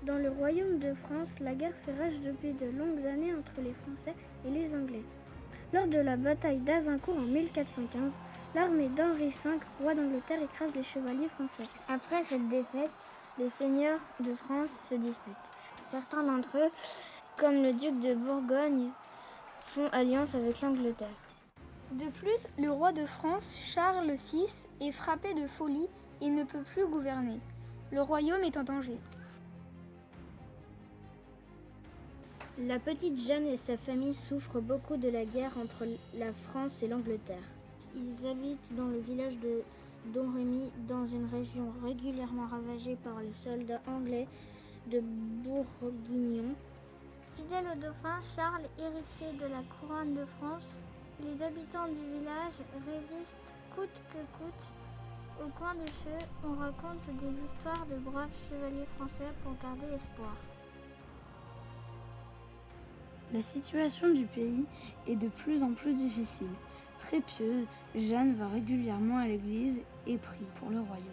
Dans le royaume de France, la guerre fait rage depuis de longues années entre les Français et les Anglais. Lors de la bataille d'Azincourt en 1415, l'armée d'Henri V, roi d'Angleterre, écrase les chevaliers français. Après cette défaite, les seigneurs de France se disputent. Certains d'entre eux, comme le duc de Bourgogne, font alliance avec l'Angleterre. De plus, le roi de France, Charles VI, est frappé de folie et ne peut plus gouverner. Le royaume est en danger. La petite Jeanne et sa famille souffrent beaucoup de la guerre entre la France et l'Angleterre. Ils habitent dans le village de Domremy, dans une région régulièrement ravagée par les soldats anglais de Bourguignon. Fidèles au dauphin Charles, héritier de la couronne de France, les habitants du village résistent coûte que coûte. Au coin du feu, on raconte des histoires de braves chevaliers français pour garder espoir. La situation du pays est de plus en plus difficile. Très pieuse, Jeanne va régulièrement à l'église et prie pour le royaume.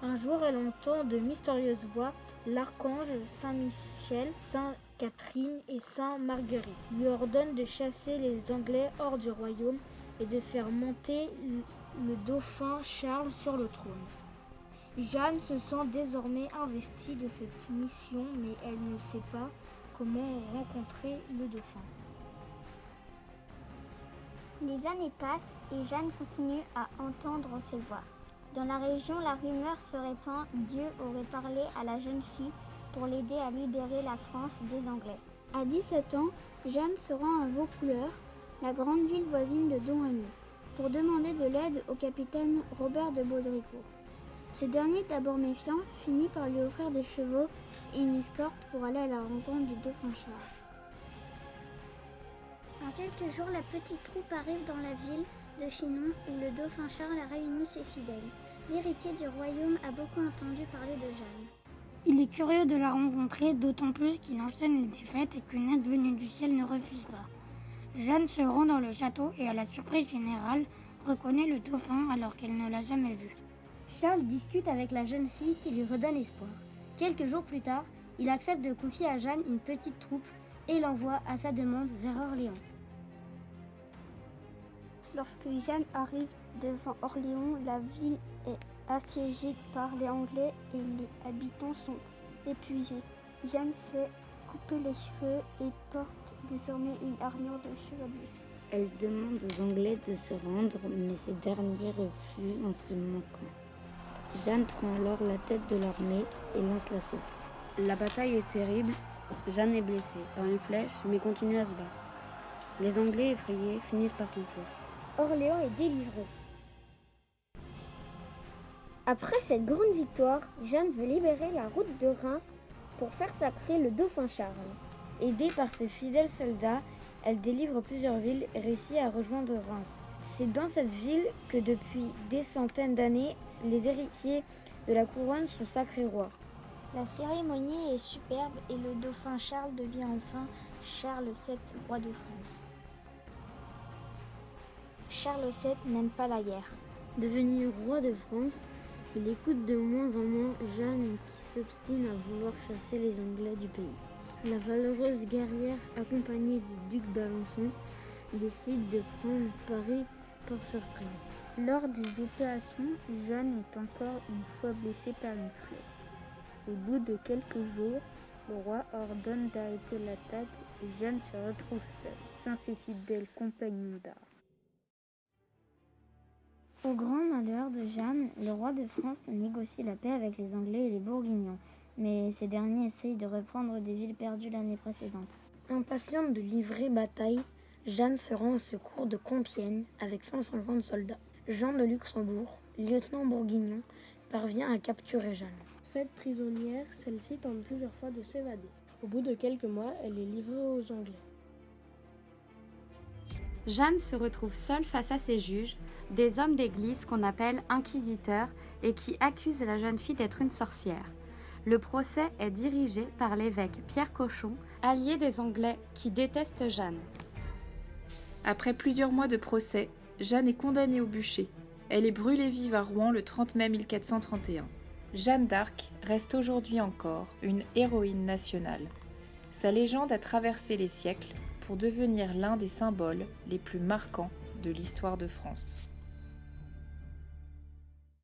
Un jour, elle entend de mystérieuses voix. L'archange Saint-Michel, Sainte-Catherine et Sainte-Marguerite lui ordonnent de chasser les Anglais hors du royaume et de faire monter le dauphin Charles sur le trône. Jeanne se sent désormais investie de cette mission, mais elle ne sait pas comment rencontrer le dauphin. Les années passent et Jeanne continue à entendre ces voix. Dans la région, la rumeur se répand, Dieu aurait parlé à la jeune fille pour l'aider à libérer la France des Anglais. À 17 ans, Jeanne se rend à Vaucouleurs, la grande ville voisine de Domremy, pour demander de l'aide au capitaine Robert de Baudricourt. Ce dernier, d'abord méfiant, finit par lui offrir des chevaux et une escorte pour aller à la rencontre du dauphin Charles. En quelques jours, la petite troupe arrive dans la ville de Chinon où le dauphin Charles a réuni ses fidèles. L'héritier du royaume a beaucoup entendu parler de Jeanne. Il est curieux de la rencontrer, d'autant plus qu'il enchaîne les défaites et qu'une aide venue du ciel ne refuse pas. Jeanne se rend dans le château et à la surprise générale, reconnaît le dauphin alors qu'elle ne l'a jamais vu. Charles discute avec la jeune fille qui lui redonne espoir. Quelques jours plus tard, il accepte de confier à Jeanne une petite troupe et l'envoie à sa demande vers Orléans. Lorsque Jeanne arrive devant Orléans, la ville est assiégée par les Anglais et les habitants sont épuisés. Jeanne s'est coupé les cheveux et porte désormais une armure de chevalier. Elle demande aux Anglais de se rendre, mais ces derniers refusent en se moquant. Jeanne prend alors la tête de l'armée et lance l'assaut. La bataille est terrible. Jeanne est blessée par une flèche, mais continue à se battre. Les Anglais, effrayés, finissent par s'enfuir. Orléans est délivré. Après cette grande victoire, Jeanne veut libérer la route de Reims pour faire sacrer le dauphin Charles. Aidée par ses fidèles soldats, elle délivre plusieurs villes et réussit à rejoindre Reims. C'est dans cette ville que depuis des centaines d'années, les héritiers de la couronne sont sacrés rois. La cérémonie est superbe et le dauphin Charles devient enfin Charles VII, roi de France. Charles VII n'aime pas la guerre. Devenu roi de France, il écoute de moins en moins Jeanne qui s'obstine à vouloir chasser les Anglais du pays. La valeureuse guerrière, accompagnée du duc d'Alençon, décide de prendre Paris par surprise. Lors des opérations, Jeanne est encore une fois blessée par une flèche. Au bout de quelques jours, le roi ordonne d'arrêter l'attaque et Jeanne se retrouve seule, sans ses fidèles compagnons d'armes. Au grand malheur de Jeanne, le roi de France négocie la paix avec les Anglais et les Bourguignons, mais ces derniers essayent de reprendre des villes perdues l'année précédente. Impatiente de livrer bataille, Jeanne se rend au secours de Compiègne avec 150 soldats. Jean de Luxembourg, lieutenant bourguignon, parvient à capturer Jeanne. Faite prisonnière, celle-ci tente plusieurs fois de s'évader. Au bout de quelques mois, elle est livrée aux Anglais. Jeanne se retrouve seule face à ses juges, des hommes d'église qu'on appelle inquisiteurs et qui accusent la jeune fille d'être une sorcière. Le procès est dirigé par l'évêque Pierre Cochon, allié des Anglais qui détestent Jeanne. Après plusieurs mois de procès, Jeanne est condamnée au bûcher. Elle est brûlée vive à Rouen le 30 mai 1431. Jeanne d'Arc reste aujourd'hui encore une héroïne nationale. Sa légende a traversé les siècles pour devenir l'un des symboles les plus marquants de l'histoire de France.